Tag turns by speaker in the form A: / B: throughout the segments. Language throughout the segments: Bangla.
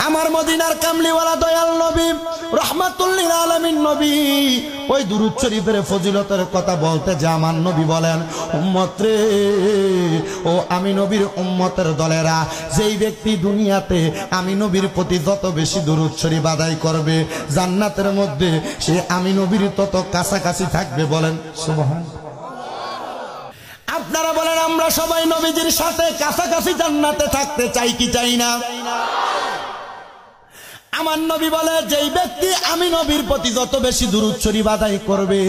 A: আমার মদিনার কামলিওয়ালা দয়াল নবী রহমাতুল লিল আলামিন নবী ওই দুরূদ শরীফের ফজিলতের কথা বলতে যে আমার নবী বলেন, উম্মত রে, ও আমি নবীর উম্মতের দলেরা, যেই ব্যক্তি দুনিয়াতে আমি নবীর প্রতি যত বেশি দুরূদ শরীফ আদায় করবে, জান্নাতের মধ্যে সে আমি নবীর তত কাছাকাছি থাকবে। বলেন সুবহানাল্লাহ। আপনারা বলেন, আমরা সবাই নবীজির সাথে কাছাকাছি জান্নাতে থাকতে চাই কি চাই না? আমার নবী বলে, যেই ব্যক্তি আমি নবীর প্রতি যত বেশি দুরূদ শরীফ আদায় করবে,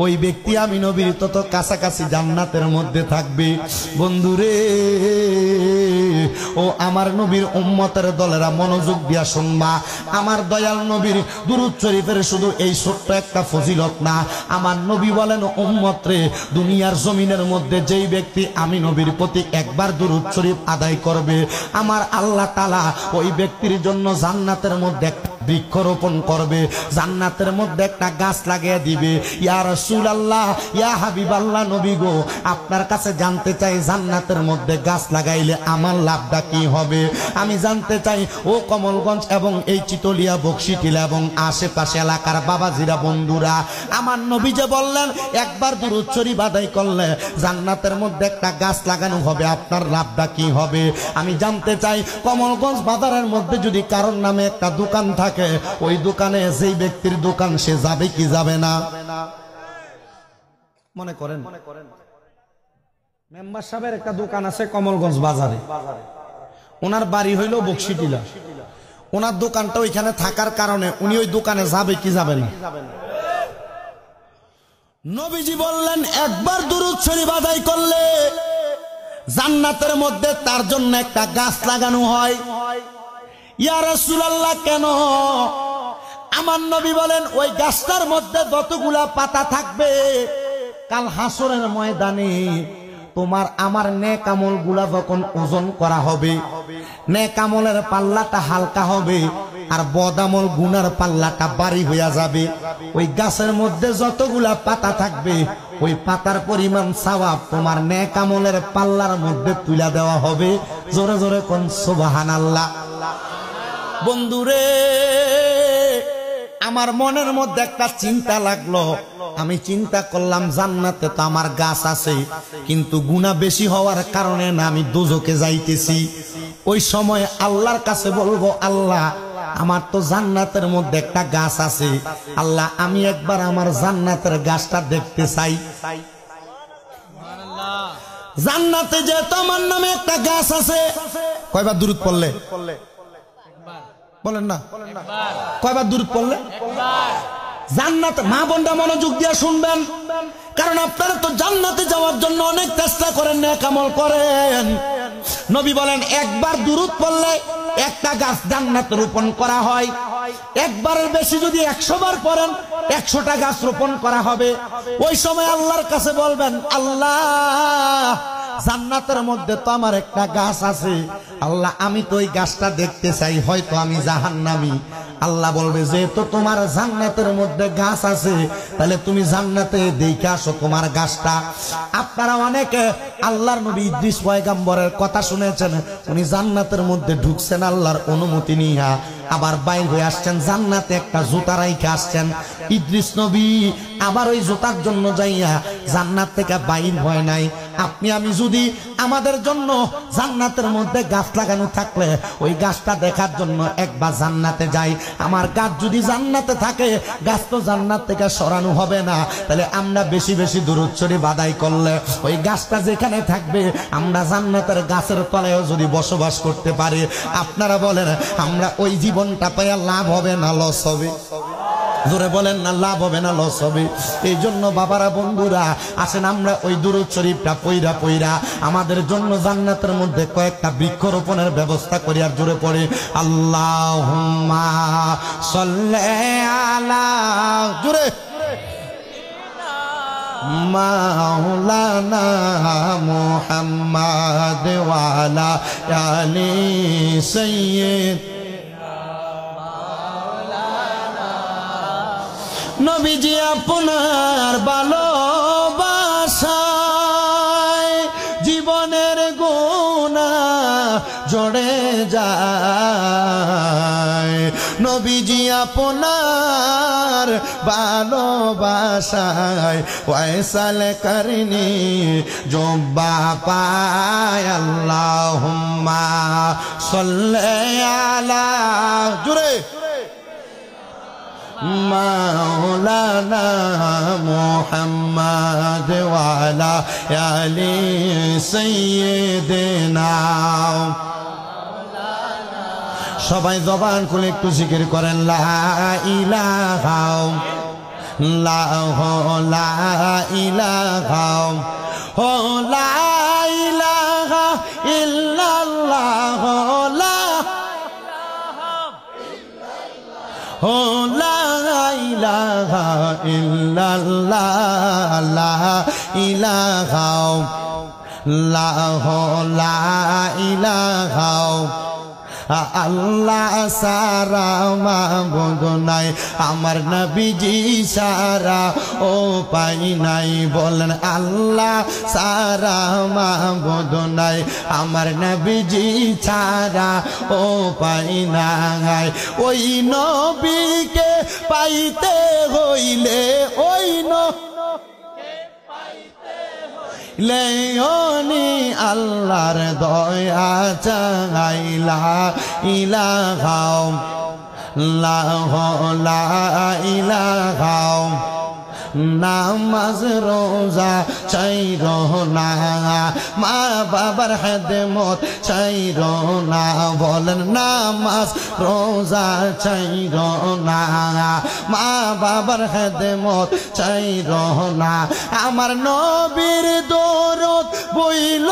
A: ওই ব্যক্তি আমি নবীর তত কাছাকাছি জান্নাতের মধ্যে থাকবে। বন্ধুরে, ও আমার নবীর উম্মতের দলেরা, মনোযোগ দিয়া শুনবা। আমার দয়াল নবীর দুরূদ শরীফের শুধু এই ছোট্ট একটা ফজিলত না, আমার নবী বলেন, উম্মত রে, দুনিয়ার জমিনের মধ্যে যেই ব্যক্তি আমি নবীর প্রতি একবার দুরূদ শরীফ আদায় করবে, আমার আল্লাহ তাআলা ওই ব্যক্তির জন্য জান্নাতের মধ্যে একটা বৃক্ষরোপণ করবে, জান্নাতের মধ্যে একটা গাছ লাগিয়ে দিবে। ইয়া রাসূলুল্লাহ, ইয়া হাবিবাল্লাহ, নবী গো, আপনার কাছে জানতে চাই, জান্নাতের মধ্যে গাছ লাগাইলে আমার লাভটা কি হবে? আমি জানতে চাই, ও কমলগঞ্জ এবং এই চিতলিয়া, বকশিটিলা এবং আশেপাশে এলাকার বাবাজিরা, বন্ধুরা, আমার নবী যে বললেন একবার দুরূদ শরীফ আদায় করলে জান্নাতের মধ্যে একটা গাছ লাগানো হবে, আপনার লাভটা কি হবে? আমি জানতে চাই, কমলগঞ্জ বাজারের মধ্যে যদি কারোর নামে একটা দোকান থাকে, ওই দোকানে যেই ব্যক্তির দোকান, সে যাবে কি যাবে না? মনে করেন মেম্বার সাহেবের একটা দোকান আছে কমলগঞ্জ বাজারে, ওনার বাড়ি হইল বকশিটিলা, ওনার দোকানটা ওইখানে থাকার কারণে উনি ওই দোকানে যাবে কি যাবে না? নবীজি বললেন, একবার দুরূদ শরীফ আদায় করলে জান্নাতের মধ্যে তার জন্য একটা গাছ লাগানো হয়। ইয়া রাসূলুল্লাহ, কেন? আমার নবী বলেন, ওই গাছটার মধ্যে যতগুলা পাতা থাকবে, কাল হাসরের ময়দানে তোমার আমার নেক আমল গুলা যখন ওজন করা হবে, নেক আমলের পাল্লাটা হালকা হবে আর বদ আমল গুনার পাল্লাটা ভারী হইয়া যাবে। ওই গাছের মধ্যে যতগুলা পাতা থাকবে, ওই পাতার পরিমাণ সওয়াব তোমার নেক আমলের পাল্লার মধ্যে তুলে দেওয়া হবে। জোরে জোরে কোন সুবহানাল্লাহ। বন্ধুরে, আমার মনের মধ্যে একটা চিন্তা লাগলো, আমি চিন্তা করলাম, জান্নাতে তো আমার গাছ আছে, কিন্তু গুনাহ বেশি হওয়ার কারণে না আমি দোজখে যাইতেছি। ওই সময় আল্লাহর কাছে বলবো, আল্লাহ, আমার তো জান্নাতের মধ্যে একটা গাছ আছে, আল্লাহ, আমি একবার আমার জান্নাতের গাছটা দেখতে চাই। জান্নাতে যে তোমার নামে একটা গাছ আছে, কয়বার দুরূদ পড়লে? বলেন না, কয়বার দুরূদ পড়লে? জান্নাত, মা বোনরা মনোযোগ দিয়ে শুনবেন, কারণ আপনারা তো জান্নাতে যাওয়ার জন্য অনেক চেষ্টা করেন, নেক আমল করেন। নবী বলেন, একবার দুরূদ পড়লে একটা গাছ জান্নাতে রোপণ করা হয়। একবারের বেশি যদি 100 বার পড়েন, 100টা গাছ রোপণ করা হবে। ওই সময় আল্লাহর কাছে বলবেন, আল্লাহ, জান্নাতের মধ্যে তো আমার একটা গাছ আছে, আল্লাহ, আমি তো ওই গাছটা দেখতে চাই, হয়তো আমি জাহান্নামী। আল্লাহ বলবে, যেহেতু তোমার জান্নাতের মধ্যে গাছ আছে, তাহলে তুমি জান্নাতে দেখে আসো তোমার গাছটা। আপনারা অনেকে আল্লাহর নবী ইদ্রিস পয়গম্বরের কথা শুনেছেন, উনি জান্নাতের মধ্যে ঢুকছেন আল্লাহর অনুমতি নিয়ে, আবার বাইর হয়ে আসছেন, জান্নাতে একটা জুতা রাইখে আসছেন। ইদ্রিস নবী আবার ওই জুতার জন্য যাইয়া জান্নাত থেকে বাইর হয় নাই। আপনি আমি যদি আমাদের জন্য জান্নাতের মধ্যে গাছ লাগানো থাকলে ওই গাছটা দেখার জন্য একবার জান্নাতে যাই, আমার গাছ যদি জান্নাতে থাকে, গাছ তো জান্নাত থেকে সরানো হবে না, তাহলে আমরা বেশি বেশি দুরূদ শরীফ আদায় করলে ওই গাছটা যেখানে থাকবে, আমরা জান্নাতের গাছের তলায়ও যদি বসবাস করতে পারি, আপনারা বলেন, আমরা ওই জীবনটা পাইয়া লাভ হবে না লস হবে? জোরে বলেন না, লাভ হবে না লস হবে? এই জন্য বাবারা, বন্ধুরা, আসেন আমরা ওই দুরূদ শরীফটা পইরা পইরা আমাদের জন্য জান্নাতের মধ্যে কয়েকটা বৃক্ষরোপণের ব্যবস্থা করি। আর জোরে পড়ে, আল্লাহুম্মা সাল্লি আলা, জোরে, মাওলানা মুহাম্মাদ ওয়া আলা আলি সাইয়্যিদ। নবীজি আপনার ভালোবাসায় জীবনের গুনাহ জড়ে যায়, নবীজি আপনার ভালোবাসায় ওয়াইসাল করনি জুব্বা পায় আল্লাহুম্মা সাল্লি আলা জুরে মাওলানা মুহাম্মদ ওয়া আলা আলি সাইয়্যিদিনা। সবাই জবান খুলে একটু জিকির করেন লা ইলাহা লা ইলাহা ও লা ইলাহা ইল্লাল্লাহ ও লা ইলাহা ইল্লাল্লাহ লা ইলাহা লা ইলাহা আল্লাহ সারা মাবুদ নাই আমার নবীজি সারা ও পাই নাই বলেন আল্লাহ সারা মাবুদ নাই আমার নবীজি ছাড়া ও পাই নাই। ওই নবীকে পাইতে হইলে ওই লেওনি আল্লাহর দয়া চাইলা ইলাহা লা ইলাহা নামাজ রোজা চাইর না মা বাবার খেদমত চাইর না বলেন নামাজ রোজা চাইর না মা বাবার খেদমত চাইর না আমার নবীর দরদ বইল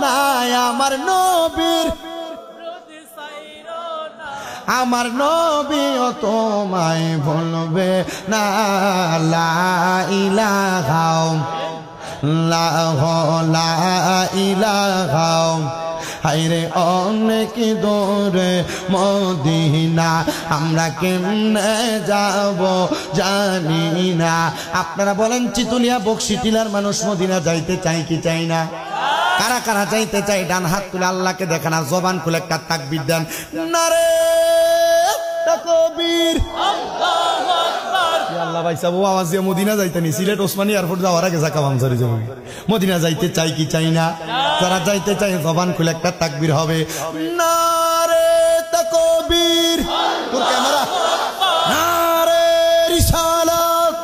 A: না আমার নবীও তোমায় বলবে না লা ইলাহা লা ইলাহা হায়রে অনেক দূরে মদিনা আমরা কেমনে যাব জানি না। আপনারা বলেন চিতুলিয়া বকশিটিলার মানুষ মদিনা যাইতে চাই কি চাই না? কারা কারা যাইতে চাই ডান হাত তুলে আল্লাহকে দেখেন আর জবান খুলে একটা তাকবীর দেন নারে তাকবীর আল্লাহু আকবার। আল্লাহ ভাই সাহেব আওয়াজ দিয়ে মদিনা যাইতেনি সিলেট ওসমানী এয়ারপোর্ট যাওয়ার আগে জাকা ভাঙছড়ি যাবে মদিনা যাইতে চাই কি চাই না? যারা যাইতে চাই জবান খুলে একটা তাকবীর হবে নারে তাকবীর তোর ক্যামেরা নারে রিসালাত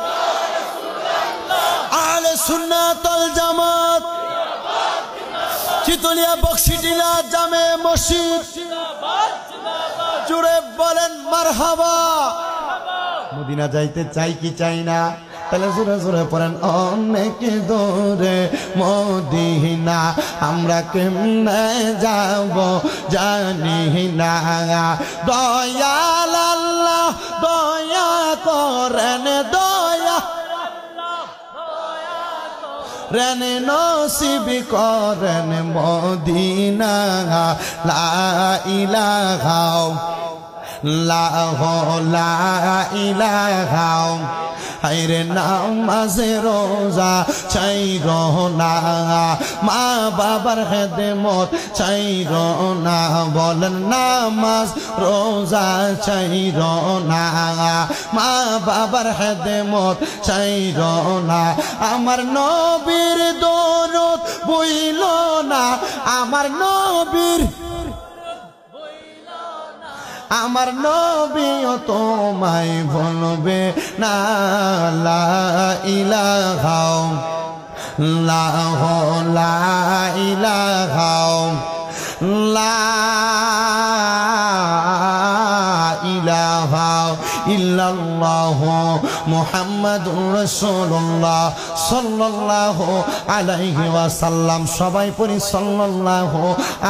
A: আহলে সুন্নাত ওয়াল জামাত চিতুলিয়া বকশিটিলা জামে মসজিদ জুড়ে বলেন মারহাবা। মদিনা যাইতে চাই কি চাই না? তাহলে জোরে জোরে পড়েন অনেক দূরে মদিনা আমরা কেমনে যাব জানি না। দয়াল আল্লাহ দয়া করেন দয়া রেন নসিব করেন মদিনা লা ইলাহা লা ইলাহা হায়রে নামাজ রোজা চাইর না মা বাবার খেদমত চাইর না বলেন নামাজ রোজা চাইর না মা বাবার খেদমত চাইর না আমার নবীর দরদ বইল না আমার নবীও তোমায় বলবে না লা ইলাহা লা ইলাহা লা ইলাহা ইল্লাল্লাহু মুহাম্মাদুর রাসূলুল্লাহ সাল্লাল্লাহু আলাইহি ওয়াসাল্লাম। সবাই পড়ি সাল্লাল্লাহু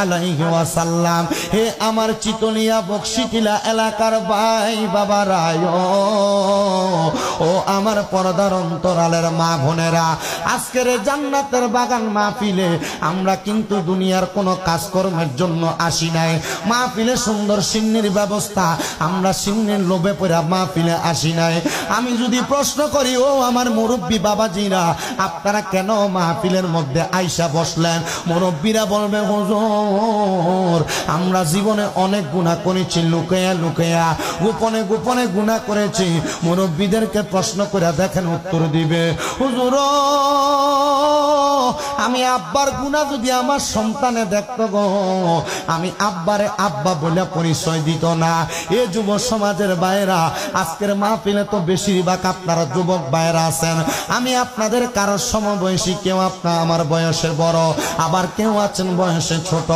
A: আলাইহি ওয়াসাল্লাম। হে আমার চিতলিয়া বকশিটিলা এলাকার ভাই বাবারা ও আমার পর্দার অন্তরালের মা বোনেরা, আজকের জান্নাতের বাগান মাহফিলে আমরা কিন্তু দুনিয়ার কোনো কাজকর্মের জন্য আসি নাই। মাহফিলে সুন্দর সিন্নির ব্যবস্থা, আমরা সিন্নির লোভে পড়া মাহফিলে আসি নাই। আমি যদি প্রশ্ন করি, ও আমার মুরব্বী বাবাজিরা, আপনারা কেন মাহফিলের মধ্যে আইসা বসলেন? মুরব্বীরা বলবে, হুজুর আমরা জীবনে অনেক গুনাহ করেছি, লুকায়া লুকায়া গোপনে গোপনে গুনাহ করেছি। মুরব্বীদেরকে প্রশ্ন করে দেখেন উত্তর দিবে, হুজুর আমি আব্বার গুনাহ যদি আমার সন্তানে দেখতো গো, আমি আব্বারে আব্বা বলে পরিচয় দিত না। এ যুব সমাজের ভাইরা, আজকের মাহফিলে তো বেশিরভাগ আপনারা যুবক ভাইরা আছেন। আমি আপনাদের কারো সমবয়সী, কেউ আপনার আমার বয়সে বড়, আবার কেউ আছেন বয়সে ছোট।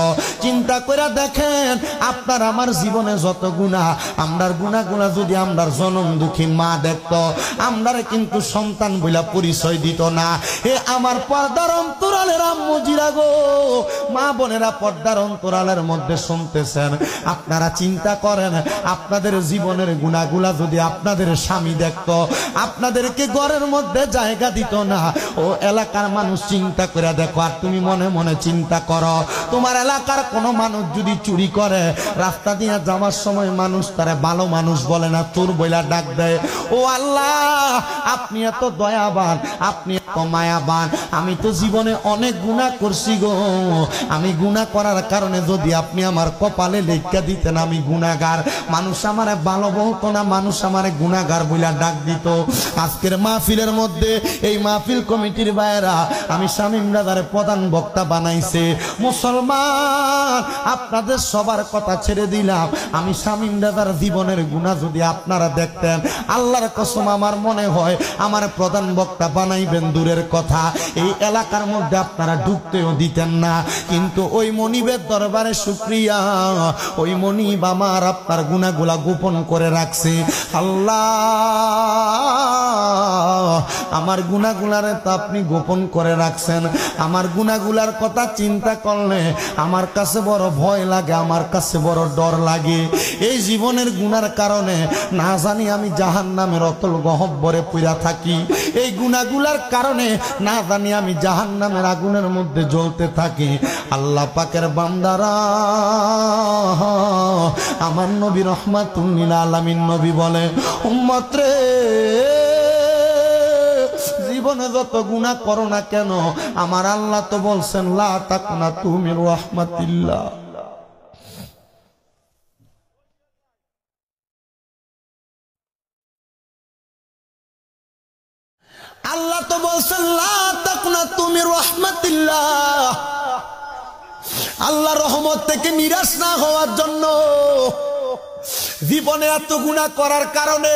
A: চিন্তা করে দেখেন, আপনার আমার জীবনে যত গুনাহ, আমরার গুনাহগুলা যদি আমরার জনম দুঃখী মা দেখতো, আমরারে কিন্তু সন্তান বলে পরিচয় দিত না। এ আমার পর্দার অন্তরালের আম্মুজিরা গো, মা বোনেরা পর্দার অন্তরালের মধ্যে শুনতেছেন, আপনারা চিন্তা করেন, আপনাদের জীবনের গুনাহগুলা যদি আপনাদের স্বামী দেখতো, আপনাদেরকে ঘরের মধ্যে জায়গা দিত না। ও এলাকার মানুষ চিন্তা করে দেখো। আর তুমি মনে মনে চিন্তা করো, তোমার এলাকার কোনো মানুষ যদি চুরি করে, রাস্তা দিয়ে যাওয়ার সময় মানুষ তারে ভালো মানুষ বলে না, চোর বইলা ডাক দেয়। ও আল্লাহ, আপনি এত দয়াবান, আপনি এত মায়াবান। আমি তো জীবনে অনেক গুনাহ করছি গো, আমি গুনাহ করার কারণে যদি আপনি আমার কপালে লেখা দিতেন আমি গুনাহগার, মানুষ আমারে ভালো বলতো না, মানুষ আমারে গুনাহগার বইলা ডাক দিত। আজকের মাহফিলের মধ্যে এই মাহফিল কমিটির ভাইয়েরা, আমি শামীম রাজারে প্রধান বক্তা বানাইছে। মুসলমান, আপনাদের সবার কথা ছেড়ে দিলাম, আমি শামীম রাজার জীবনের গুনাহ যদি আপনারা দেখতেন, আল্লাহর কসম আমার মনে হয় আমার প্রধান বক্তা বানাইবেন দূরের কথা, এই এলাকার মধ্যে আপনারা ঢুকতেও দিতেন না। কিন্তু ওই মনিবের দরবারে শুকরিয়া, ওই মনিব আমার আপনার গুনাহগুলা গোপন করে রাখছে। আল্লাহ, আমার গুনাহগুলারে তো আপনি গোপন করে রাখছেন। আমার গুনাহগুলার কথা চিন্তা করলে আমার কাছে বড় ভয় লাগে, আমার কাছে বড় ডর লাগে। এই জীবনের গুনার কারণে না জানি আমি জাহান্নামের অতল গহ্বরে পুরা থাকি। এই গুনাহগুলার কারণে না জানি আমি জাহান্নামের আগুনের মধ্যে জ্বলতে থাকি। আল্লাহ পাকের বান্দারা, আমার নবী রাহমাতুল লিল আলামিন নবী বলে, উম্মত রে, জীবনে যত গুনাহ করো না কেন, আমার আল্লাহ তো বলছেন লা তাকনাতু মির রাহমাতিল্লাহ। আল্লাহ তো বলছেন লা তাকনাতু মির রাহমাতিল্লাহ। আল্লাহ রহমত থেকে নিরাশ না হওয়ার জন্য জীবনে এত গুনাহ করার কারণে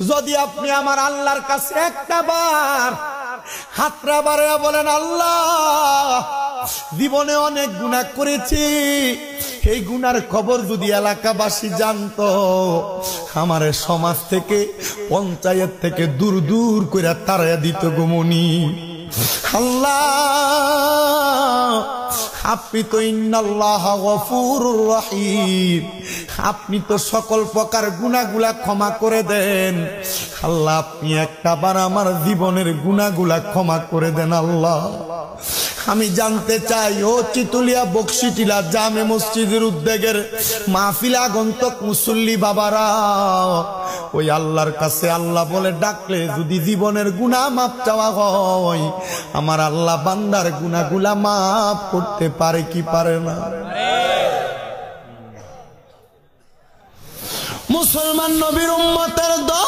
A: যদি আপনি আমার আল্লাহর কাছে একটা বার হাতটা বাড়ায়া বলেন, আল্লাহ জীবনে অনেক গুনাহ করেছি, এই গুনার খবর যদি এলাকাবাসী জানতো, আমার সমাজ থেকে পঞ্চায়েত থেকে দূর দূর করে তাড়াইয়া দিত গুমনি। আল্লাহ, আপনি তো ইন্নাল্লাহ গফুরুর রহিম, আপনি তো সকল প্রকার গুনাহগুলা ক্ষমা করে দেন। আল্লাহ, আপনি একটা বার আমার জীবনের গুনাহগুলা ক্ষমা করে দেন। আল্লাহ, আমি জানতে চাই, ও চিতুলিয়া বক্সিটিলা জামে মসজিদের উদ্যোগের মাহফিল আগন্তক মুসল্লি বাবারা, ওই আল্লাহর কাছে আল্লাহ বলে ডাকলে যদি জীবনের গুনাহ মাফ চাওয়া হয়, আমার আল্লাহ বান্দার গুনাহগুলা মাফ করতে পারে কি পারে না? মুসলমান নবীর উম্মতের দল,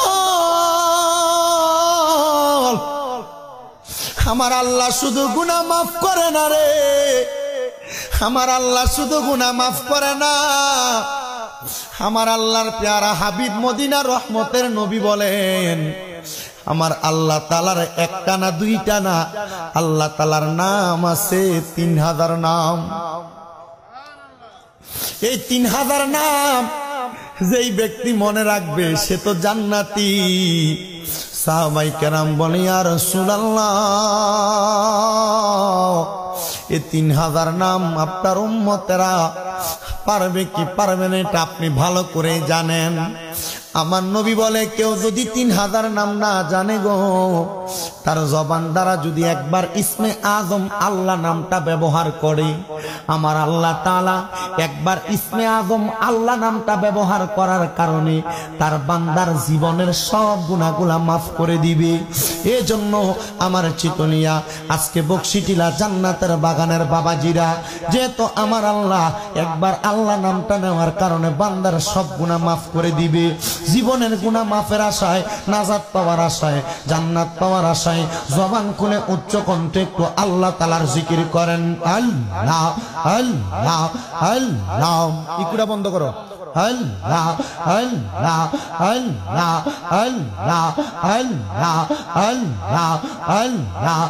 A: আমার আল্লাহ শুধু গুনাহ মাফ করে না রে, আমার আল্লাহ শুধু গুনাহ মাফ করে না। আমার আল্লাহর প্যারা হাবিব মদিনা রহমতের নবী বলেন, আমার আল্লাহ তাআলার একটা না দুইটা না, আল্লাহ তাআলার নাম আছে 3000 নাম। এই 3000 নাম যেই ব্যক্তি মনে রাখবে সে তো জান্নাতি। সাহাবায়ে কেরাম বলে, ইয়া রাসূলুল্লাহ, এই 3000 নাম আপনার উম্মতেরা পারবে কি পারবে না এটা আপনি ভালো করে জানেন। আমার নবী বলে, কেউ যদি 3000 নাম না জানে গো, তার জবান দ্বারা যদি একবার ইসমে আজম আল্লাহ নামটা ব্যবহার করে, আমার আল্লাহ তাআলা একবার ইসমে আজম আল্লাহ নামটা ব্যবহার করার কারণে তার বান্দার জীবনের সব গুনাহগুলা মাফ করে দিবে। এজন্য আমার চিতনিয়া আজকে বকশিটিলা জান্নাতের বাগানের বাবাজিরা, যেহেতু আমার আল্লাহ একবার আল্লাহ নামটা নেওয়ার কারণে বান্দার সব গুনাহ মাফ করে দিবে, জীবনের গুনাহ মাফের আশায়, নাজাত পাওয়ার আশায়, জান্নাত পাওয়ার আশায় জবান খুলে উচ্চ কণ্ঠে একটু আল্লাহ তাআলার জিকির করেন। আল্লাহ আল্লাহ আল্লাহ। ইকুরা বন্ধ করো। আল্লাহ আল্লাহ আল্লাহ আল্লাহ আল্লাহ আল্লাহ আল্লাহ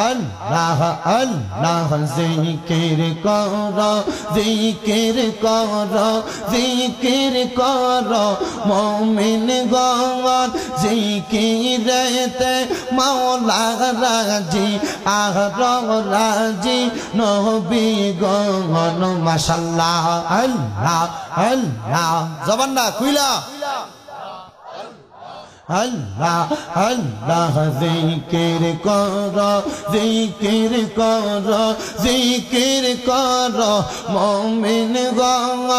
A: আল্লাহ আল্লাহ। জিকির করো জিকির করো জিকির করো মুমিন গণ, জিকিরেতে মাওলা রাজি আর রাজি নবী গণ। মাশাআল্লাহ। আল্লাহ আল্লাহ। জবান না খুইলা আল্লাহ আল্লাহ। জিকির করো জিকির করো জিকির করো মুমিন গণ,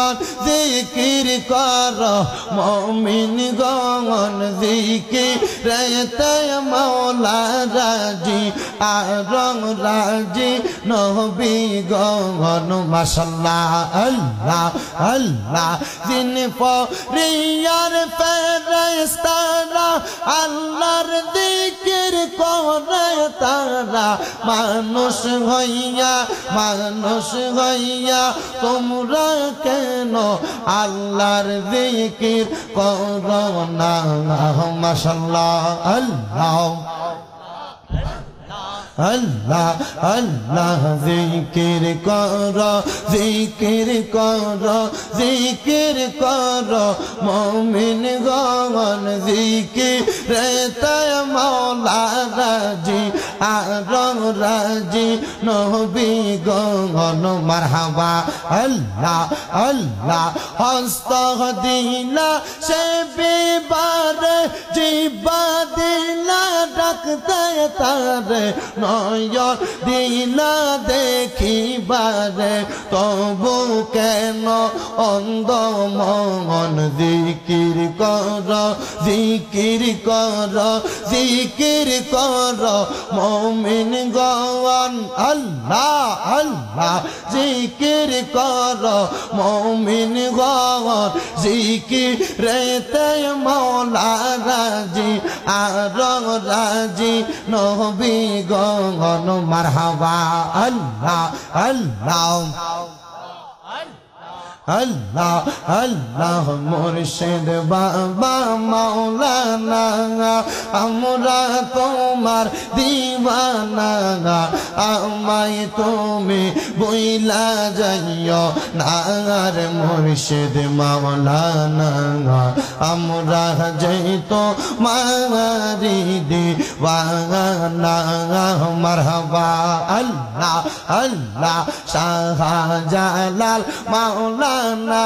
A: জিকির করো মুমিন গণ, জিকিরেতে মাওলা রাজি আর রাজি নবী গণ। মাশাআল্লাহ। আল্লাহ আল্লাহ। দিন পরিয়ার ফেরেশতারা আল্লাহর জিকির করে তারা, মানুষ হইয়া তোমরা কেন আল্লাহর জিকির করো না। মাশাআল্লাহ। আল্লাহ আল্লাহ আল্লাহ। জিকির করো জিকির করো জিকির করো মুমিন গণ, জিকিরেতে মাওলা রাজি আর রাজি নবী গণ। মারহাবা। আল্লাহ আল্লাহ। হস্ত দিলা সে বিবারে, জিবা দিলা ডাকতে তারে, নয়ন দিলা দেখিবারে, তবু কেন অন্ধ মন। জিকির করো জিকির করো জিকির করো মুমিন গণ। আল্লাহ আল্লাহ। জিকির করো মুমিন গণ, জিকিরেতে মাওলা রাজি আর রাজি নবী গণ। মারহাবা। আল্লাহ আল্লাহ আল্লাহ আল্লাহ। মুর্শিদ বাবা মাওলানা, আমরা তোমার দিওয়ানা, আমায় তুমি বইলা যাইও না রে মুর্শিদ মাওলানা, আমরা যেতো মারি দিওয়ানা। মারহাবা। আল্লাহ আল্লাহ। শাহজালাল মাওলানা,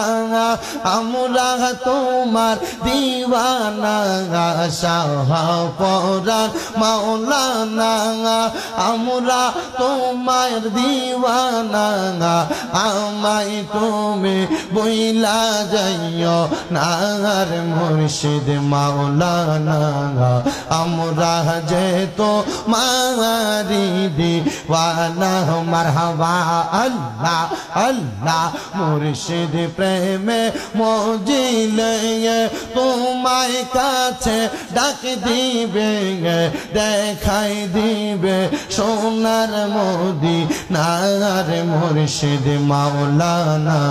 A: আমরা তোমার দিওয়ানা, শাহপরান মাওলানা, আমরা তোমার দিওয়ানা, আমায় তুমি বইলা যাইও না রে মুর্শিদ মাওলানা, আমরা যেতো মারি দিওয়ানা। মারহাবা। আল্লাহ আল্লাহ। মুর্শিদ প্রেমে মজিলে তোমায় কাছে ডাক দিবে, দেখাই দিবে সোনার মদিনা রে মুর্শিদ মাওলানা,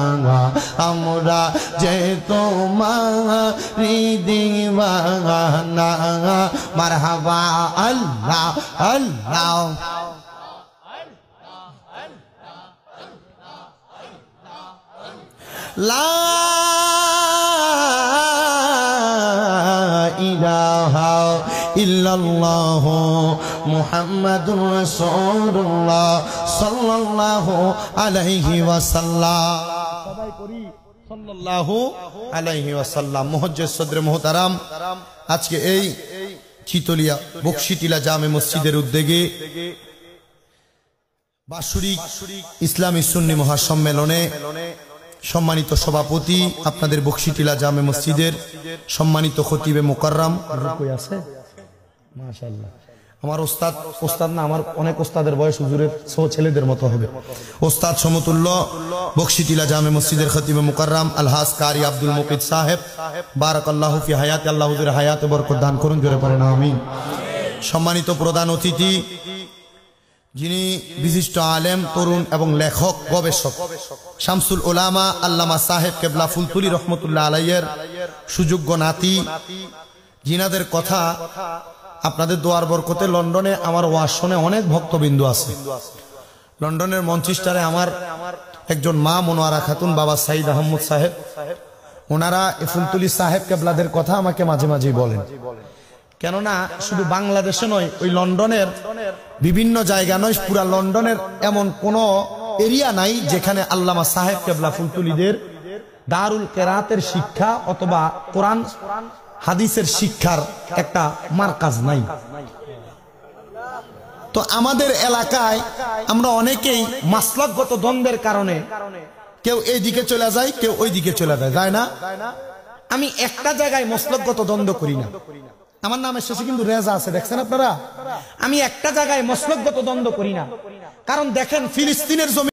A: আমরা যে তোমারি দিওয়ানা। মারহাবা। আল্লাহ আল্লাহ। লা ইলাহা ইল্লাল্লাহ মুহাম্মাদুর রাসূলুল্লাহ সাল্লাল্লাহু আলাইহি ওয়াসাল্লাম। সবাই পড়ি সাল্লাল্লাহু আলাইহি ওয়াসাল্লাম। মুহজ্জেজ সদরে মুহতারাম, আজকে এই চিতলিয়া বকশিটিলা জামে মসজিদের উদ্যোগে বাৎসরিক ইসলামী সুন্নি মহাসম্মেলনে সম্মানিত সভাপতি আপনাদের বকশিটিলা জামে মসজিদের সম্মানিত খতিবে মুকাররম আছে মাশাআল্লাহ। আমার ওস্তাদ না, আমার অনেক ওস্তাদের বয়স হুজুরের ছেলেদের মতো হবে। ওস্তাদ সমতুল্য বকশিটিলা জামে মসজিদের খতিবে মুকাররম আলহাজ কারি আব্দুল মুকিত সাহেব, বারাকাল্লাহু ফি হায়াতি, আল্লাহ হুজুরের হায়াতে বরকত দান করুন, জোরে পড়েন আমিন। সম্মানিত প্রধান অতিথি যিনি বিশিষ্ট আলেম, তরুণ এবং লেখক গবেষক শামসুল উলামা আল্লামা সাহেব কেবলা ফুলতুলি রহমতুল্লাহ আলাইয়ের সুযোগ্য নাতি, জিনাদের কথা আপনাদের দোয়ার বরকতে লন্ডনে আমার ওয়াজ শুনে অনেক ভক্তবিন্দু আছে। লন্ডনের মঞ্চেস্টারে আমার একজন মা মনোয়ারা খাতুন, বাবা সাইদ আহমদ সাহেব, ওনারা ফুলতুলি সাহেব কেবলাদের কথা আমাকে মাঝে মাঝেই বলেন। কেননা শুধু বাংলাদেশে নয়, ওই লন্ডনের বিভিন্ন জায়গা নয়, পুরা লন্ডনের এমন কোন এরিয়া নাই যেখানে আল্লামা সাহেব কেবলা ফুলতুলিদের দারুল কেরাতের শিক্ষা অথবা কোরআন হাদিসের শিক্ষার একটা মারকাজ নাই। তো আমাদের এলাকায় আমরা অনেকেই মাসলাকগত দ্বন্দ্বের কারণে কেউ এই দিকে চলে যায়, কেউ ওই দিকে চলে যায়, যায় না? আমি একটা জায়গায় মসলকগত দ্বন্দ্ব করি না। আমার নামের শেষে কিন্তু রেজা আছে, দেখছেন আপনারা? আমি একটা জায়গায় মসলকগত দ্বন্দ্ব করি না, কারণ দেখেন ফিলিস্তিনের জমি